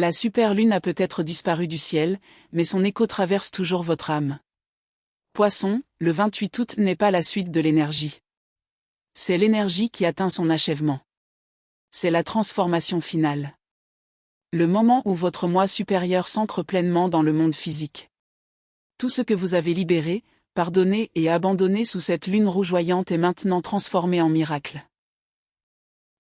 La superlune a peut-être disparu du ciel, mais son écho traverse toujours votre âme. Poisson, le 28 août n'est pas la suite de l'énergie. C'est l'énergie qui atteint son achèvement. C'est la transformation finale. Le moment où votre moi supérieur s'ancre pleinement dans le monde physique. Tout ce que vous avez libéré, pardonné et abandonné sous cette lune rougeoyante est maintenant transformé en miracle.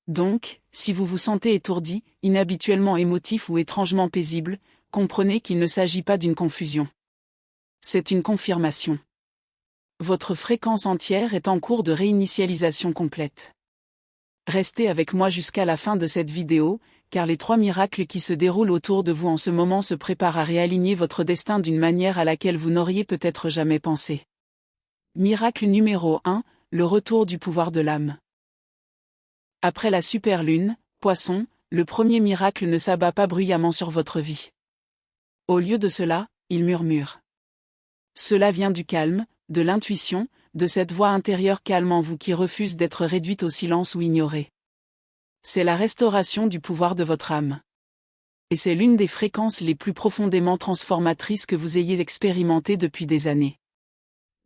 Donc, si vous vous sentez étourdi, inhabituellement émotif ou étrangement paisible, comprenez qu'il ne s'agit pas d'une confusion. C'est une confirmation. Votre fréquence entière est en cours de réinitialisation complète. Restez avec moi jusqu'à la fin de cette vidéo, car les 3 miracles qui se déroulent autour de vous en ce moment se préparent à réaligner votre destin d'une manière à laquelle vous n'auriez peut-être jamais pensé. Miracle numéro 1, le retour du pouvoir de l'âme. Après la superlune, Poisson, le premier miracle ne s'abat pas bruyamment sur votre vie. Au lieu de cela, il murmure. Cela vient du calme, de l'intuition, de cette voix intérieure calme en vous qui refuse d'être réduite au silence ou ignorée. C'est la restauration du pouvoir de votre âme. Et c'est l'une des fréquences les plus profondément transformatrices que vous ayez expérimentées depuis des années.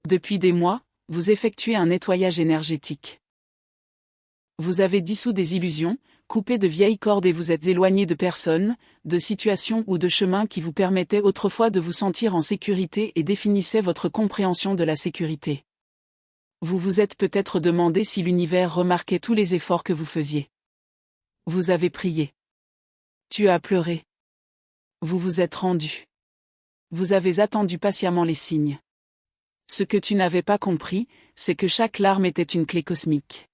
Depuis des mois, vous effectuez un nettoyage énergétique. Vous avez dissous des illusions, coupé de vieilles cordes et vous êtes éloigné de personnes, de situations ou de chemins qui vous permettaient autrefois de vous sentir en sécurité et définissaient votre compréhension de la sécurité. Vous vous êtes peut-être demandé si l'univers remarquait tous les efforts que vous faisiez. Vous avez prié. Tu as pleuré. Vous vous êtes rendu. Vous avez attendu patiemment les signes. Ce que tu n'avais pas compris, c'est que chaque larme était une clé cosmique.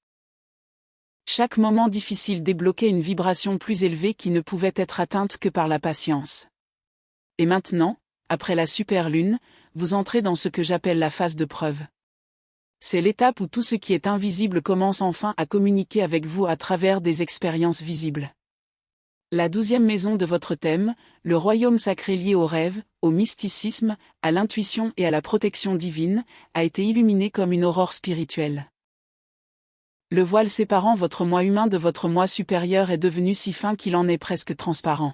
Chaque moment difficile débloquait une vibration plus élevée qui ne pouvait être atteinte que par la patience. Et maintenant, après la superlune, vous entrez dans ce que j'appelle la phase de preuve. C'est l'étape où tout ce qui est invisible commence enfin à communiquer avec vous à travers des expériences visibles. La 12e maison de votre thème, le royaume sacré lié au rêve, au mysticisme, à l'intuition et à la protection divine, a été illuminée comme une aurore spirituelle. Le voile séparant votre moi humain de votre moi supérieur est devenu si fin qu'il en est presque transparent.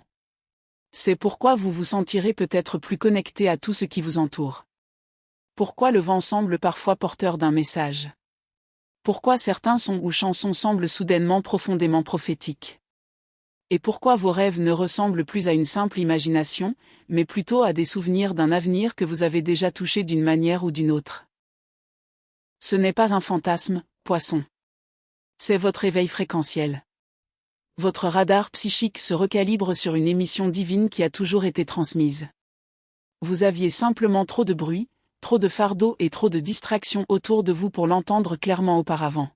C'est pourquoi vous vous sentirez peut-être plus connecté à tout ce qui vous entoure. Pourquoi le vent semble parfois porteur d'un message. Pourquoi certains sons ou chansons semblent soudainement profondément prophétiques. Et pourquoi vos rêves ne ressemblent plus à une simple imagination, mais plutôt à des souvenirs d'un avenir que vous avez déjà touché d'une manière ou d'une autre. Ce n'est pas un fantasme, Poisson. C'est votre éveil fréquentiel. Votre radar psychique se recalibre sur une émission divine qui a toujours été transmise. Vous aviez simplement trop de bruit, trop de fardeau et trop de distractions autour de vous pour l'entendre clairement auparavant.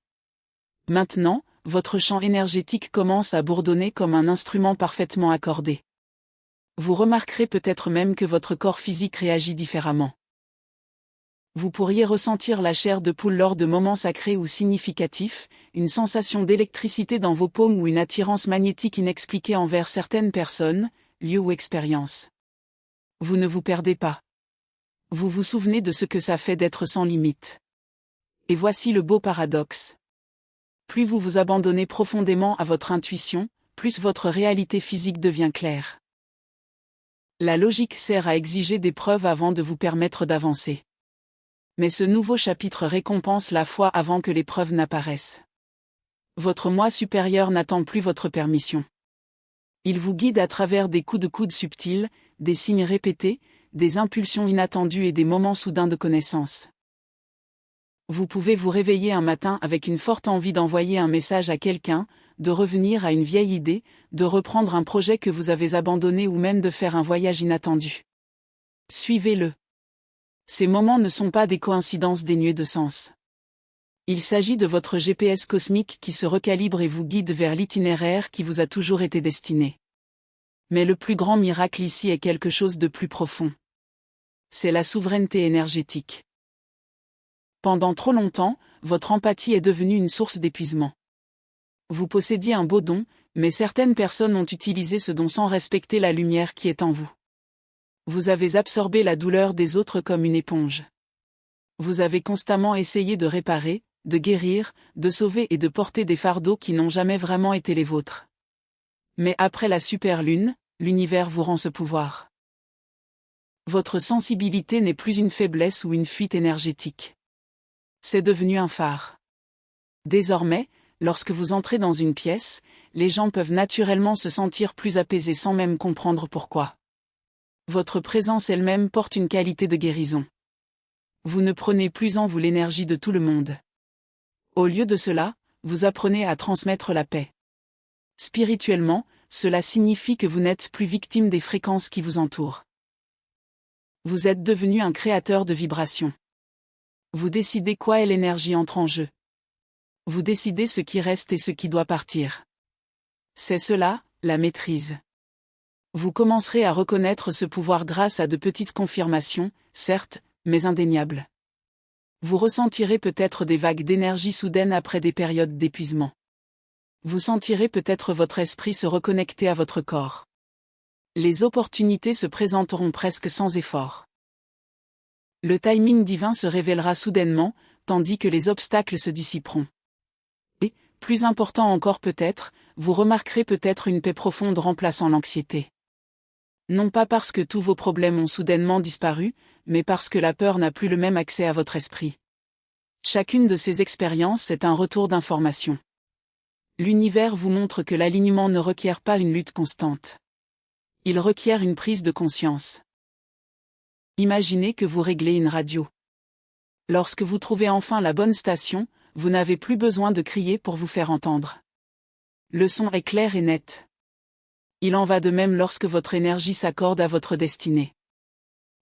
Maintenant, votre champ énergétique commence à bourdonner comme un instrument parfaitement accordé. Vous remarquerez peut-être même que votre corps physique réagit différemment. Vous pourriez ressentir la chair de poule lors de moments sacrés ou significatifs, une sensation d'électricité dans vos paumes ou une attirance magnétique inexpliquée envers certaines personnes, lieux ou expériences. Vous ne vous perdez pas. Vous vous souvenez de ce que ça fait d'être sans limite. Et voici le beau paradoxe. Plus vous vous abandonnez profondément à votre intuition, plus votre réalité physique devient claire. La logique sert à exiger des preuves avant de vous permettre d'avancer. Mais ce nouveau chapitre récompense la foi avant que les preuves n'apparaissent. Votre moi supérieur n'attend plus votre permission. Il vous guide à travers des coups de coude subtils, des signes répétés, des impulsions inattendues et des moments soudains de connaissance. Vous pouvez vous réveiller un matin avec une forte envie d'envoyer un message à quelqu'un, de revenir à une vieille idée, de reprendre un projet que vous avez abandonné ou même de faire un voyage inattendu. Suivez-le. Ces moments ne sont pas des coïncidences dénuées de sens. Il s'agit de votre GPS cosmique qui se recalibre et vous guide vers l'itinéraire qui vous a toujours été destiné. Mais le plus grand miracle ici est quelque chose de plus profond. C'est la souveraineté énergétique. Pendant trop longtemps, votre empathie est devenue une source d'épuisement. Vous possédiez un beau don, mais certaines personnes ont utilisé ce don sans respecter la lumière qui est en vous. Vous avez absorbé la douleur des autres comme une éponge. Vous avez constamment essayé de réparer, de guérir, de sauver et de porter des fardeaux qui n'ont jamais vraiment été les vôtres. Mais après la superlune, l'univers vous rend ce pouvoir. Votre sensibilité n'est plus une faiblesse ou une fuite énergétique. C'est devenu un phare. Désormais, lorsque vous entrez dans une pièce, les gens peuvent naturellement se sentir plus apaisés sans même comprendre pourquoi. Votre présence elle-même porte une qualité de guérison. Vous ne prenez plus en vous l'énergie de tout le monde. Au lieu de cela, vous apprenez à transmettre la paix. Spirituellement, cela signifie que vous n'êtes plus victime des fréquences qui vous entourent. Vous êtes devenu un créateur de vibrations. Vous décidez quoi et l'énergie entre en jeu. Vous décidez ce qui reste et ce qui doit partir. C'est cela, la maîtrise. Vous commencerez à reconnaître ce pouvoir grâce à de petites confirmations, certes, mais indéniables. Vous ressentirez peut-être des vagues d'énergie soudaines après des périodes d'épuisement. Vous sentirez peut-être votre esprit se reconnecter à votre corps. Les opportunités se présenteront presque sans effort. Le timing divin se révélera soudainement, tandis que les obstacles se dissiperont. Et, plus important encore peut-être, vous remarquerez peut-être une paix profonde remplaçant l'anxiété. Non pas parce que tous vos problèmes ont soudainement disparu, mais parce que la peur n'a plus le même accès à votre esprit. Chacune de ces expériences est un retour d'information. L'univers vous montre que l'alignement ne requiert pas une lutte constante. Il requiert une prise de conscience. Imaginez que vous réglez une radio. Lorsque vous trouvez enfin la bonne station, vous n'avez plus besoin de crier pour vous faire entendre. Le son est clair et net. Il en va de même lorsque votre énergie s'accorde à votre destinée.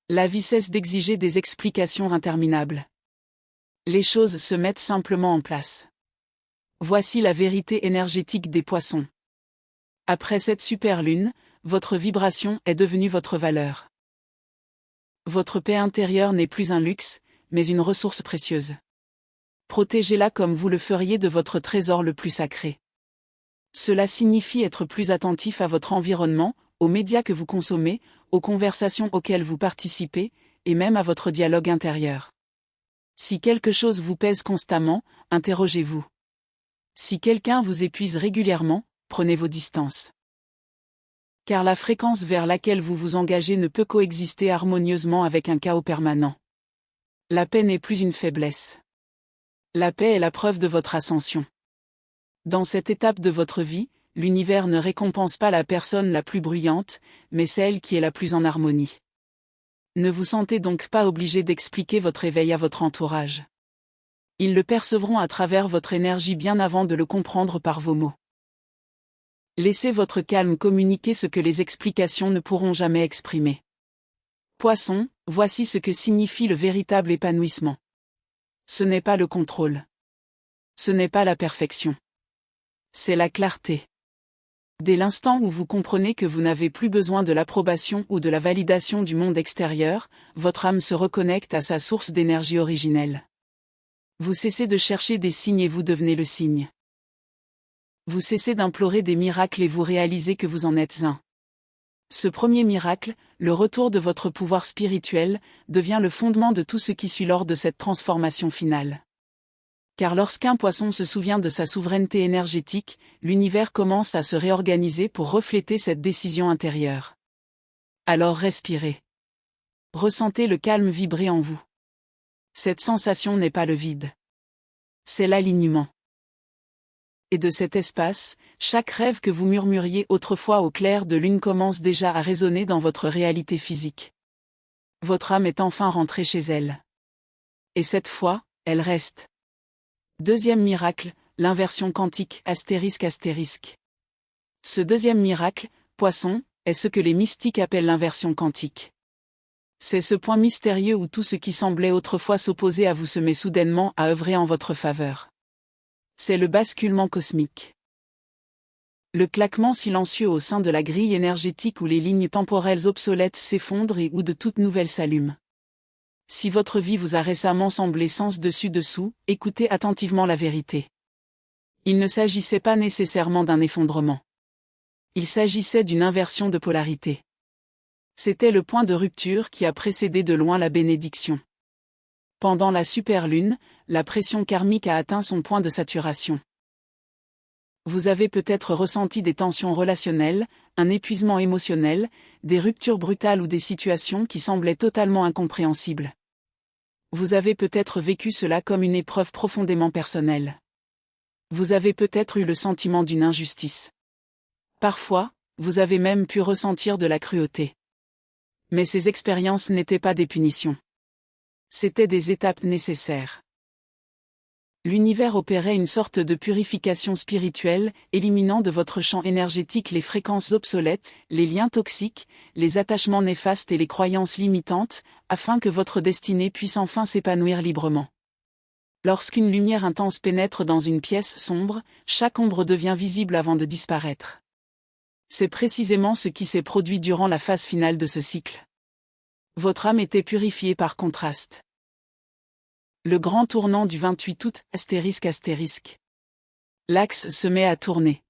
La vie cesse d'exiger des explications interminables. Les choses se mettent simplement en place. Voici la vérité énergétique des Poissons. Après cette super lune, votre vibration est devenue votre valeur. Votre paix intérieure n'est plus un luxe, mais une ressource précieuse. Protégez-la comme vous le feriez de votre trésor le plus sacré. Cela signifie être plus attentif à votre environnement, aux médias que vous consommez, aux conversations auxquelles vous participez, et même à votre dialogue intérieur. Si quelque chose vous pèse constamment, interrogez-vous. Si quelqu'un vous épuise régulièrement, prenez vos distances. Car la fréquence vers laquelle vous vous engagez ne peut coexister harmonieusement avec un chaos permanent. La paix n'est plus une faiblesse. La paix est la preuve de votre ascension. Dans cette étape de votre vie, l'univers ne récompense pas la personne la plus bruyante, mais celle qui est la plus en harmonie. Ne vous sentez donc pas obligé d'expliquer votre éveil à votre entourage. Ils le percevront à travers votre énergie bien avant de le comprendre par vos mots. Laissez votre calme communiquer ce que les explications ne pourront jamais exprimer. Poisson, voici ce que signifie le véritable épanouissement. Ce n'est pas le contrôle. Ce n'est pas la perfection. C'est la clarté. Dès l'instant où vous comprenez que vous n'avez plus besoin de l'approbation ou de la validation du monde extérieur, votre âme se reconnecte à sa source d'énergie originelle. Vous cessez de chercher des signes et vous devenez le signe. Vous cessez d'implorer des miracles et vous réalisez que vous en êtes un. Ce premier miracle, le retour de votre pouvoir spirituel, devient le fondement de tout ce qui suit lors de cette transformation finale. Car lorsqu'un poisson se souvient de sa souveraineté énergétique, l'univers commence à se réorganiser pour refléter cette décision intérieure. Alors respirez. Ressentez le calme vibrer en vous. Cette sensation n'est pas le vide. C'est l'alignement. Et de cet espace, chaque rêve que vous murmuriez autrefois au clair de lune commence déjà à résonner dans votre réalité physique. Votre âme est enfin rentrée chez elle. Et cette fois, elle reste. Deuxième miracle, l'inversion quantique ***. Ce deuxième miracle, Poisson, est ce que les mystiques appellent l'inversion quantique. C'est ce point mystérieux où tout ce qui semblait autrefois s'opposer à vous se met soudainement à œuvrer en votre faveur. C'est le basculement cosmique. Le claquement silencieux au sein de la grille énergétique où les lignes temporelles obsolètes s'effondrent et où de toutes nouvelles s'allument. Si votre vie vous a récemment semblé sens dessus-dessous, écoutez attentivement la vérité. Il ne s'agissait pas nécessairement d'un effondrement. Il s'agissait d'une inversion de polarité. C'était le point de rupture qui a précédé de loin la bénédiction. Pendant la superlune, la pression karmique a atteint son point de saturation. Vous avez peut-être ressenti des tensions relationnelles, un épuisement émotionnel, des ruptures brutales ou des situations qui semblaient totalement incompréhensibles. Vous avez peut-être vécu cela comme une épreuve profondément personnelle. Vous avez peut-être eu le sentiment d'une injustice. Parfois, vous avez même pu ressentir de la cruauté. Mais ces expériences n'étaient pas des punitions. C'étaient des étapes nécessaires. L'univers opérait une sorte de purification spirituelle, éliminant de votre champ énergétique les fréquences obsolètes, les liens toxiques, les attachements néfastes et les croyances limitantes, afin que votre destinée puisse enfin s'épanouir librement. Lorsqu'une lumière intense pénètre dans une pièce sombre, chaque ombre devient visible avant de disparaître. C'est précisément ce qui s'est produit durant la phase finale de ce cycle. Votre âme était purifiée par contraste. Le grand tournant du 28 août, ***. L'axe se met à tourner.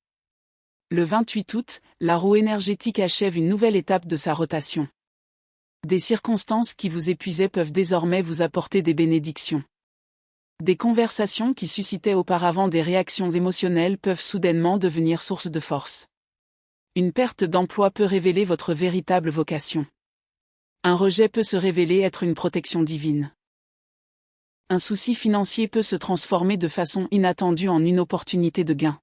Le 28 août, la roue énergétique achève une nouvelle étape de sa rotation. Des circonstances qui vous épuisaient peuvent désormais vous apporter des bénédictions. Des conversations qui suscitaient auparavant des réactions émotionnelles peuvent soudainement devenir source de force. Une perte d'emploi peut révéler votre véritable vocation. Un rejet peut se révéler être une protection divine. Un souci financier peut se transformer de façon inattendue en une opportunité de gain.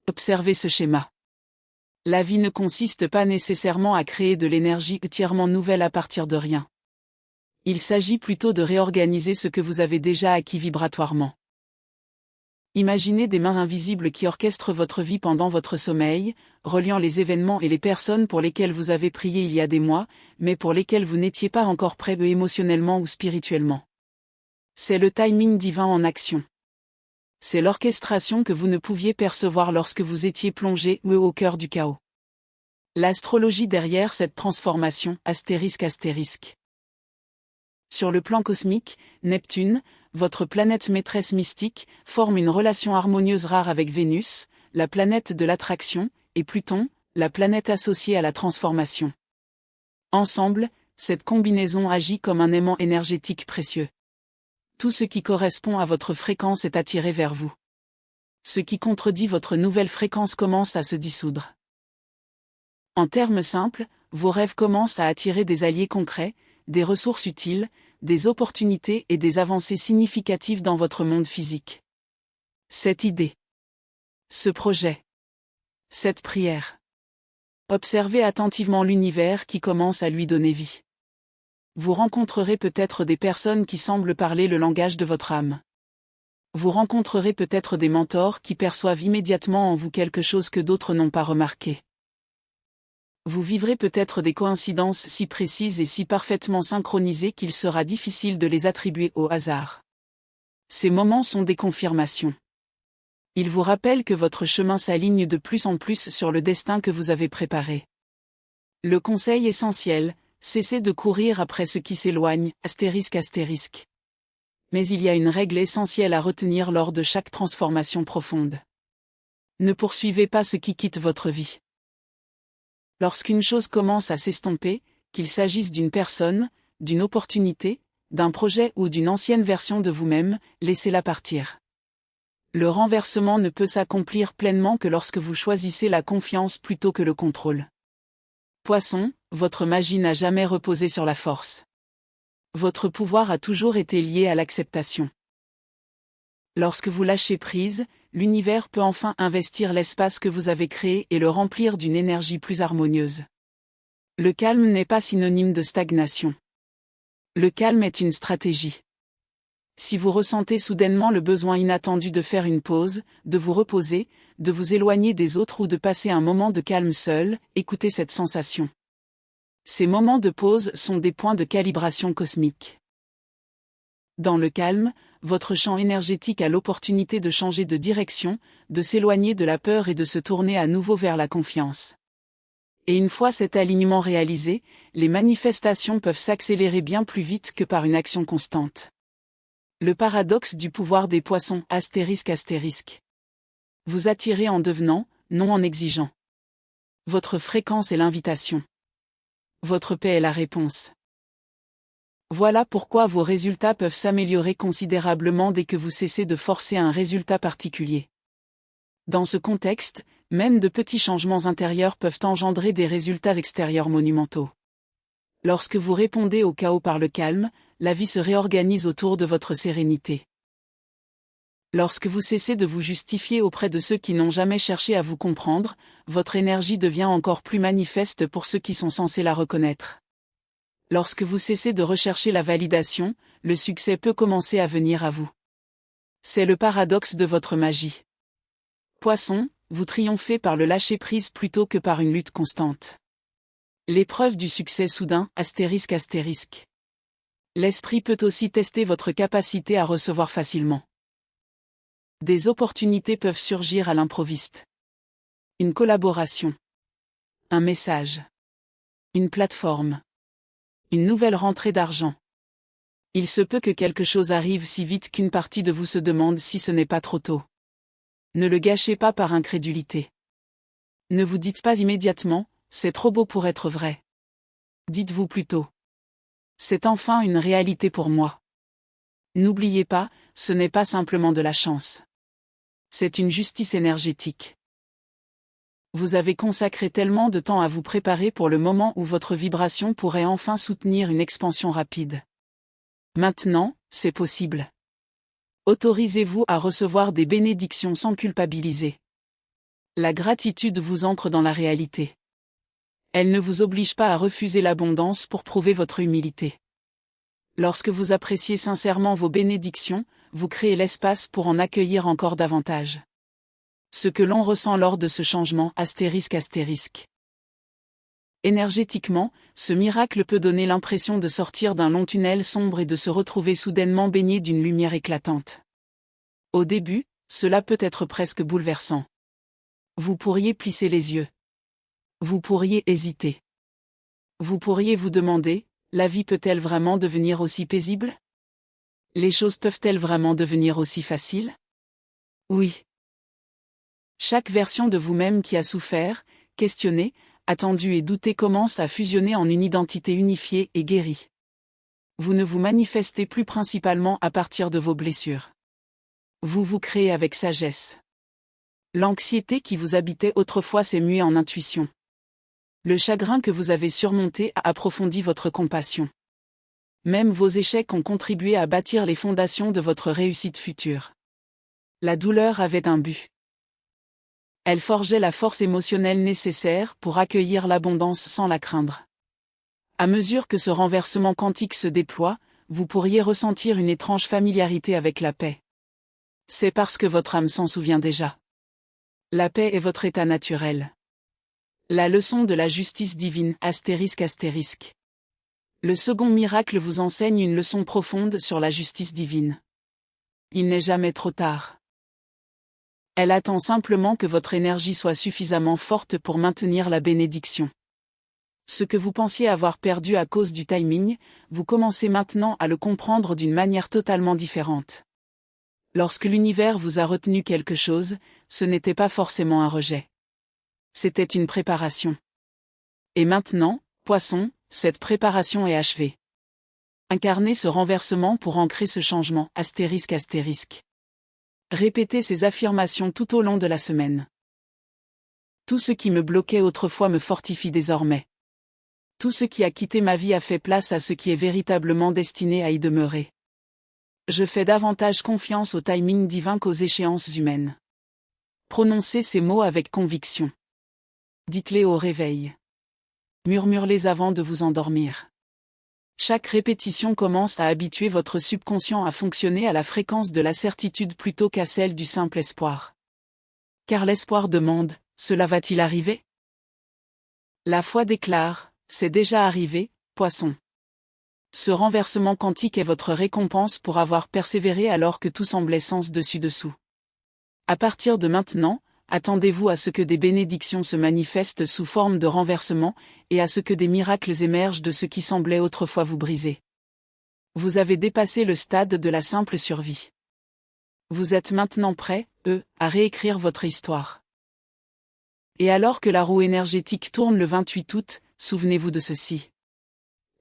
Observez ce schéma. La vie ne consiste pas nécessairement à créer de l'énergie entièrement nouvelle à partir de rien. Il s'agit plutôt de réorganiser ce que vous avez déjà acquis vibratoirement. Imaginez des mains invisibles qui orchestrent votre vie pendant votre sommeil, reliant les événements et les personnes pour lesquelles vous avez prié il y a des mois, mais pour lesquelles vous n'étiez pas encore prêt émotionnellement ou spirituellement. C'est le timing divin en action. C'est l'orchestration que vous ne pouviez percevoir lorsque vous étiez plongé au cœur du chaos. L'astrologie derrière cette transformation, ***. Sur le plan cosmique, Neptune, votre planète maîtresse mystique, forme une relation harmonieuse rare avec Vénus, la planète de l'attraction, et Pluton, la planète associée à la transformation. Ensemble, cette combinaison agit comme un aimant énergétique précieux. Tout ce qui correspond à votre fréquence est attiré vers vous. Ce qui contredit votre nouvelle fréquence commence à se dissoudre. En termes simples, vos rêves commencent à attirer des alliés concrets, des ressources utiles, des opportunités et des avancées significatives dans votre monde physique. Cette idée. Ce projet. Cette prière. Observez attentivement l'univers qui commence à lui donner vie. Vous rencontrerez peut-être des personnes qui semblent parler le langage de votre âme. Vous rencontrerez peut-être des mentors qui perçoivent immédiatement en vous quelque chose que d'autres n'ont pas remarqué. Vous vivrez peut-être des coïncidences si précises et si parfaitement synchronisées qu'il sera difficile de les attribuer au hasard. Ces moments sont des confirmations. Ils vous rappellent que votre chemin s'aligne de plus en plus sur le destin que vous avez préparé. Le conseil essentiel, cessez de courir après ce qui s'éloigne, ***. Mais il y a une règle essentielle à retenir lors de chaque transformation profonde. Ne poursuivez pas ce qui quitte votre vie. Lorsqu'une chose commence à s'estomper, qu'il s'agisse d'une personne, d'une opportunité, d'un projet ou d'une ancienne version de vous-même, laissez-la partir. Le renversement ne peut s'accomplir pleinement que lorsque vous choisissez la confiance plutôt que le contrôle. Poisson, votre magie n'a jamais reposé sur la force. Votre pouvoir a toujours été lié à l'acceptation. Lorsque vous lâchez prise, l'univers peut enfin investir l'espace que vous avez créé et le remplir d'une énergie plus harmonieuse. Le calme n'est pas synonyme de stagnation. Le calme est une stratégie. Si vous ressentez soudainement le besoin inattendu de faire une pause, de vous reposer, de vous éloigner des autres ou de passer un moment de calme seul, écoutez cette sensation. Ces moments de pause sont des points de calibration cosmique. Dans le calme, votre champ énergétique a l'opportunité de changer de direction, de s'éloigner de la peur et de se tourner à nouveau vers la confiance. Et une fois cet alignement réalisé, les manifestations peuvent s'accélérer bien plus vite que par une action constante. Le paradoxe du pouvoir des poissons, ***. Vous attirez en devenant, non en exigeant. Votre fréquence est l'invitation. Votre paix est la réponse. Voilà pourquoi vos résultats peuvent s'améliorer considérablement dès que vous cessez de forcer un résultat particulier. Dans ce contexte, même de petits changements intérieurs peuvent engendrer des résultats extérieurs monumentaux. Lorsque vous répondez au chaos par le calme, la vie se réorganise autour de votre sérénité. Lorsque vous cessez de vous justifier auprès de ceux qui n'ont jamais cherché à vous comprendre, votre énergie devient encore plus manifeste pour ceux qui sont censés la reconnaître. Lorsque vous cessez de rechercher la validation, le succès peut commencer à venir à vous. C'est le paradoxe de votre magie. Poisson, vous triomphez par le lâcher-prise plutôt que par une lutte constante. L'épreuve du succès soudain, ***. L'esprit peut aussi tester votre capacité à recevoir facilement. Des opportunités peuvent surgir à l'improviste. Une collaboration. Un message. Une plateforme. Une nouvelle rentrée d'argent. Il se peut que quelque chose arrive si vite qu'une partie de vous se demande si ce n'est pas trop tôt. Ne le gâchez pas par incrédulité. Ne vous dites pas immédiatement, c'est trop beau pour être vrai. Dites-vous plutôt. C'est enfin une réalité pour moi. N'oubliez pas, ce n'est pas simplement de la chance. C'est une justice énergétique. Vous avez consacré tellement de temps à vous préparer pour le moment où votre vibration pourrait enfin soutenir une expansion rapide. Maintenant, c'est possible. Autorisez-vous à recevoir des bénédictions sans culpabiliser. La gratitude vous ancre dans la réalité. Elle ne vous oblige pas à refuser l'abondance pour prouver votre humilité. Lorsque vous appréciez sincèrement vos bénédictions, vous créez l'espace pour en accueillir encore davantage. Ce que l'on ressent lors de ce changement ***. Énergétiquement, ce miracle peut donner l'impression de sortir d'un long tunnel sombre et de se retrouver soudainement baigné d'une lumière éclatante. Au début, cela peut être presque bouleversant. Vous pourriez plisser les yeux. Vous pourriez hésiter. Vous pourriez vous demander, la vie peut-elle vraiment devenir aussi paisible? Les choses peuvent-elles vraiment devenir aussi faciles? Oui. Chaque version de vous-même qui a souffert, questionné, attendu et douté commence à fusionner en une identité unifiée et guérie. Vous ne vous manifestez plus principalement à partir de vos blessures. Vous vous créez avec sagesse. L'anxiété qui vous habitait autrefois s'est muée en intuition. Le chagrin que vous avez surmonté a approfondi votre compassion. Même vos échecs ont contribué à bâtir les fondations de votre réussite future. La douleur avait un but. Elle forgeait la force émotionnelle nécessaire pour accueillir l'abondance sans la craindre. À mesure que ce renversement quantique se déploie, vous pourriez ressentir une étrange familiarité avec la paix. C'est parce que votre âme s'en souvient déjà. La paix est votre état naturel. La leçon de la justice divine ***. Le second miracle vous enseigne une leçon profonde sur la justice divine. Il n'est jamais trop tard. Elle attend simplement que votre énergie soit suffisamment forte pour maintenir la bénédiction. Ce que vous pensiez avoir perdu à cause du timing, vous commencez maintenant à le comprendre d'une manière totalement différente. Lorsque l'univers vous a retenu quelque chose, ce n'était pas forcément un rejet. C'était une préparation. Et maintenant, Poisson, cette préparation est achevée. Incarnez ce renversement pour ancrer ce changement ***. Répétez ces affirmations tout au long de la semaine. Tout ce qui me bloquait autrefois me fortifie désormais. Tout ce qui a quitté ma vie a fait place à ce qui est véritablement destiné à y demeurer. Je fais davantage confiance au timing divin qu'aux échéances humaines. Prononcez ces mots avec conviction. Dites-les au réveil. Murmurez-les avant de vous endormir. Chaque répétition commence à habituer votre subconscient à fonctionner à la fréquence de la certitude plutôt qu'à celle du simple espoir. Car l'espoir demande, cela va-t-il arriver? La foi déclare, c'est déjà arrivé, Poisson. Ce renversement quantique est votre récompense pour avoir persévéré alors que tout semblait sens dessus-dessous. À partir de maintenant, attendez-vous à ce que des bénédictions se manifestent sous forme de renversement, et à ce que des miracles émergent de ce qui semblait autrefois vous briser. Vous avez dépassé le stade de la simple survie. Vous êtes maintenant prêt, à réécrire votre histoire. Et alors que la roue énergétique tourne le 28 août, souvenez-vous de ceci.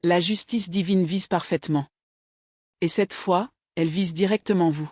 La justice divine vise parfaitement. Et cette fois, elle vise directement vous.